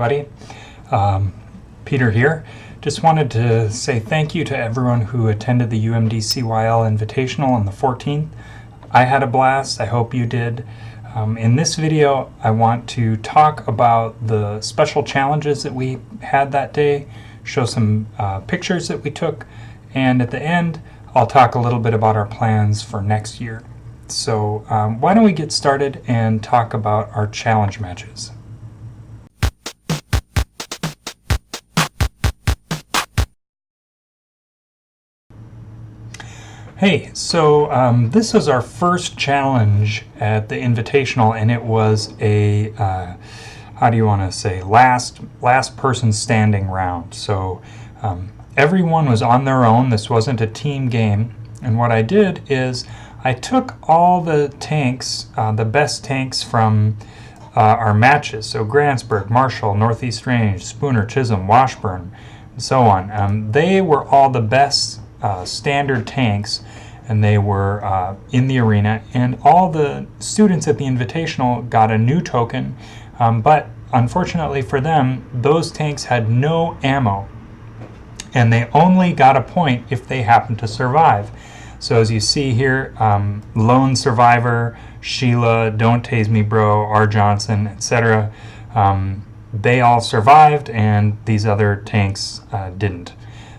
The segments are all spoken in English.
everybody. Peter here. Just wanted to say thank you to everyone who attended the UMDCYL Invitational on the 14th. I had a blast. I hope you did. In this video, I want to talk about the special challenges that we had that day, show some pictures that we took, and at the end, I'll talk a little bit about our plans for next year. So why don't we get started and talk about our challenge matches. Hey, so this was our first challenge at the Invitational, and it was a, how do you want to say, last person standing round. So everyone was on their own. This wasn't a team game. And what I did is I took all the tanks, the best tanks from our matches. So Grantsburg, Marshall, Northeast Range, Spooner, Chisholm, Washburn, and so on. They were all the best standard tanks, and they were in the arena, and all the students at the Invitational got a new token, but unfortunately for them, those tanks had no ammo, and they only got a point if they happened to survive. So as you see here, Lone Survivor, Sheila, Don't Tase Me Bro, R. Johnson, etc., they all survived, and these other tanks didn't.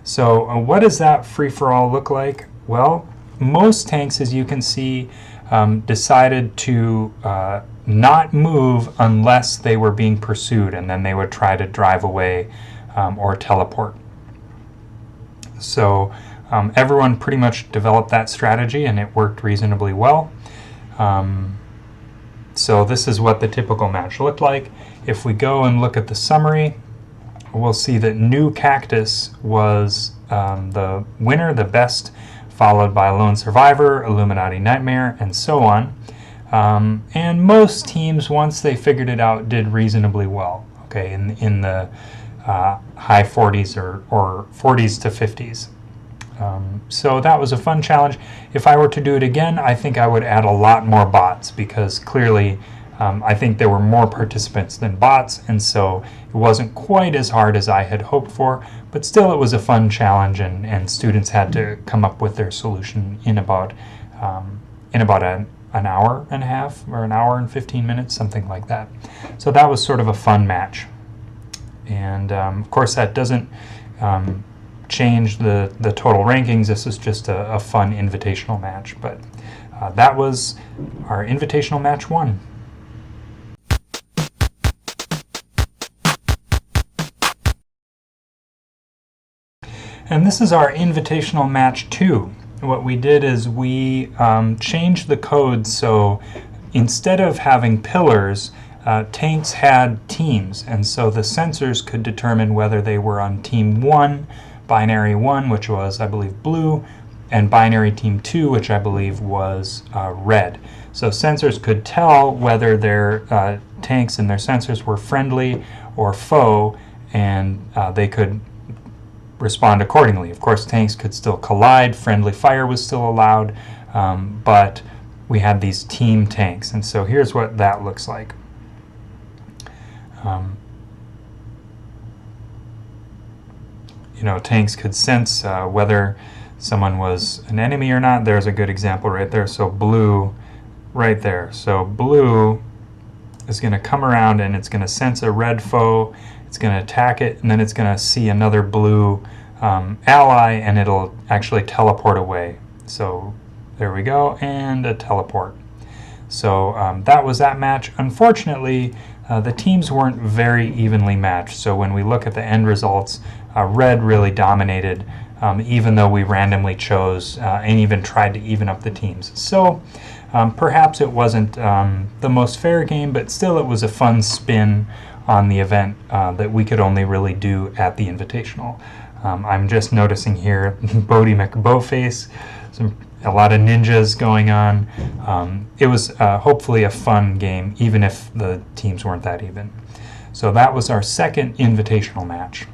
So what does that free-for-all look like? Well, most tanks, as you can see, decided to not move unless they were being pursued, and then they would try to drive away or teleport. So everyone pretty much developed that strategy, and it worked reasonably well. So this is what the typical match looked like. If we go and look at the summary, we'll see that New Cactus was the winner, the best, followed by Lone Survivor, Illuminati Nightmare, and so on. And most teams, once they figured it out, did reasonably well, okay, in the high 40s or 40s to 50s. So that was a fun challenge. If I were to do it again, I think I would add a lot more bots, because clearly I think there were more participants than bots, and so it wasn't quite as hard as I had hoped for, but still it was a fun challenge, and students had to come up with their solution in about an hour and a half, or an hour and 15 minutes, something like that. So that was sort of a fun match. And of course that doesn't change the total rankings. This is just a fun invitational match, but that was our invitational match 1. And this is our invitational match 2. What we did is we changed the code, so instead of having pillars, tanks had teams, and so the sensors could determine whether they were on team 1, binary 1, which was, I believe, blue, and binary team 2, which I believe was red. So sensors could tell whether their tanks and their sensors were friendly or foe, and they could respond accordingly. Of course, tanks could still collide, friendly fire was still allowed, but we had these team tanks, and so here's what that looks like. You know, tanks could sense whether someone was an enemy or not. There's a good example right there. So blue, right there. So blue is going to come around, and it's going to sense a red foe. It's going to attack it, and then it's going to see another blue ally, and it'll actually teleport away. So there we go, and a teleport. So that was that match. Unfortunately, the teams weren't very evenly matched. So when we look at the end results, red really dominated, even though we randomly chose and even tried to even up the teams. So perhaps it wasn't the most fair game, but still it was a fun spin on the event that we could only really do at the Invitational. I'm just noticing here Bodie McBowface, a lot of ninjas going on. It was hopefully a fun game, even if the teams weren't that even. So that was our second invitational match.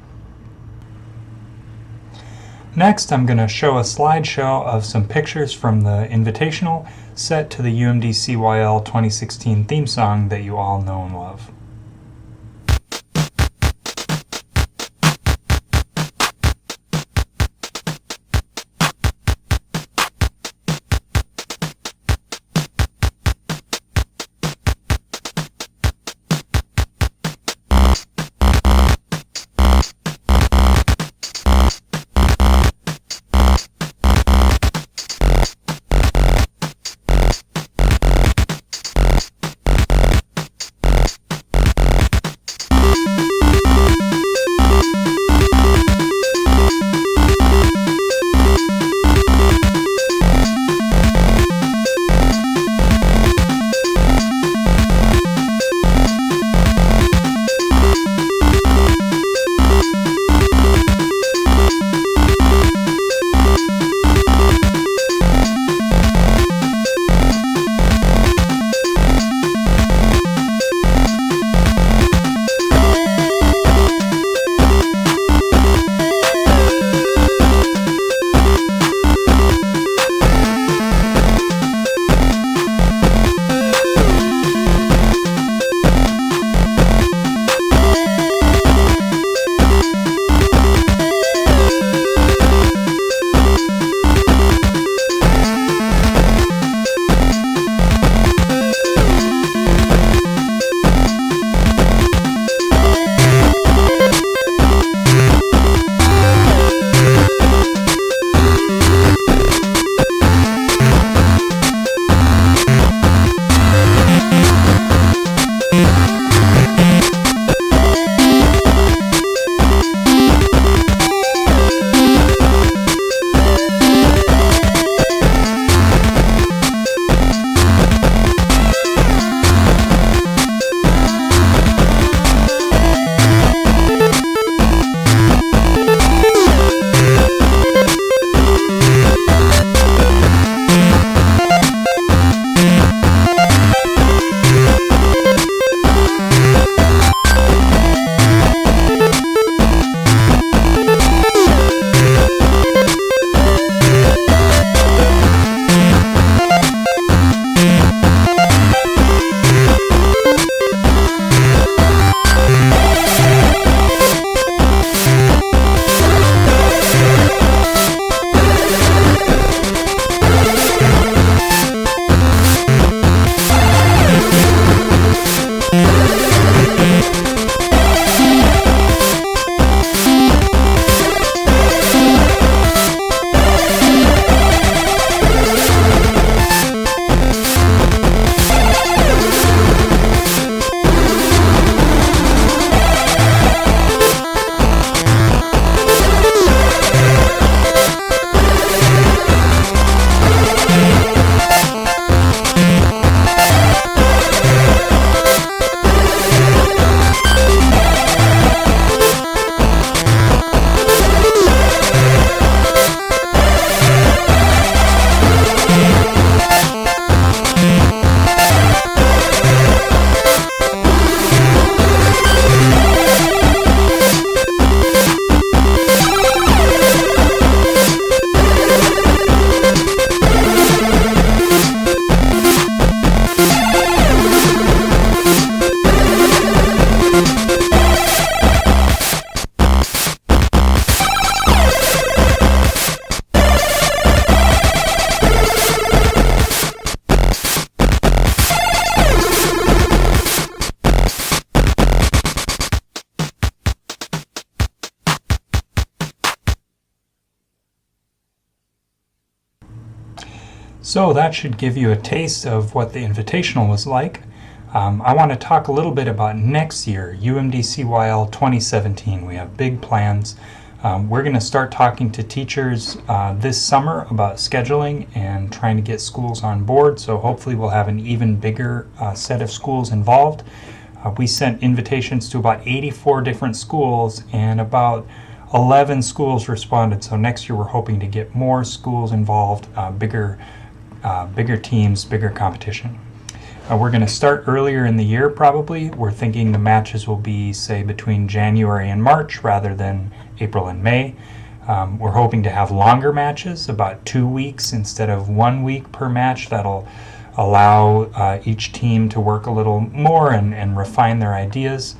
Next, I'm going to show a slideshow of some pictures from the Invitational set to the UMDCYL 2016 theme song that you all know and love. So that should give you a taste of what the Invitational was like. I want to talk a little bit about next year, UMDCYL 2017. We have big plans. We're going to start talking to teachers this summer about scheduling and trying to get schools on board, so hopefully we'll have an even bigger set of schools involved. We sent invitations to about 84 different schools, and about 11 schools responded, so next year we're hoping to get more schools involved, bigger teams, bigger competition. We're going to start earlier in the year probably. We're thinking the matches will be, say, between January and March rather than April and May. We're hoping to have longer matches, about 2 weeks instead of 1 week per match. That'll allow each team to work a little more and refine their ideas.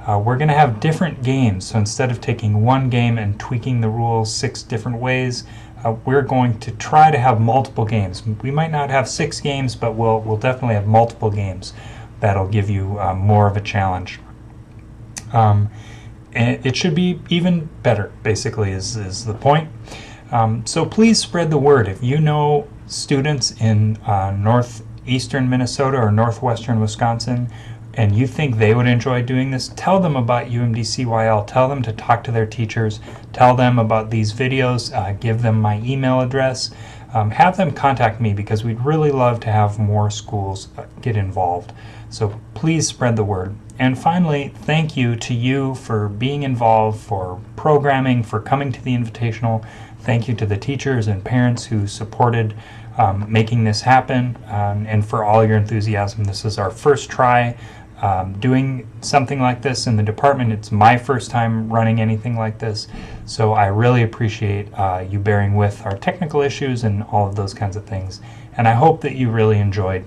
We're going to have different games, so instead of taking one game and tweaking the rules 6 different ways, we're going to try to have multiple games. We might not have 6 games, but we'll definitely have multiple games. That'll give you more of a challenge. And it should be even better, basically, is the point. So please spread the word. If you know students in northeastern Minnesota or northwestern Wisconsin, and you think they would enjoy doing this, tell them about UMDCYL. Tell them to talk to their teachers. Tell them about these videos. Give them my email address. Have them contact me because we'd really love to have more schools get involved. So please spread the word. And finally, thank you to you for being involved, for programming, for coming to the Invitational. Thank you to the teachers and parents who supported making this happen, and for all your enthusiasm. This is our first try doing something like this in the department. It's my first time running anything like this, so I really appreciate you bearing with our technical issues and all of those kinds of things, and I hope that you really enjoyed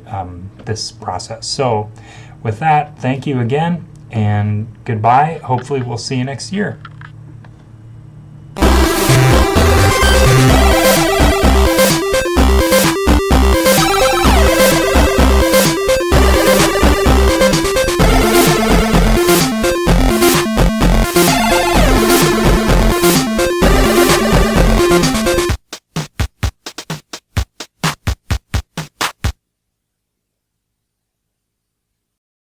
this process. So with that, thank you again, and goodbye. Hopefully we'll see you next year.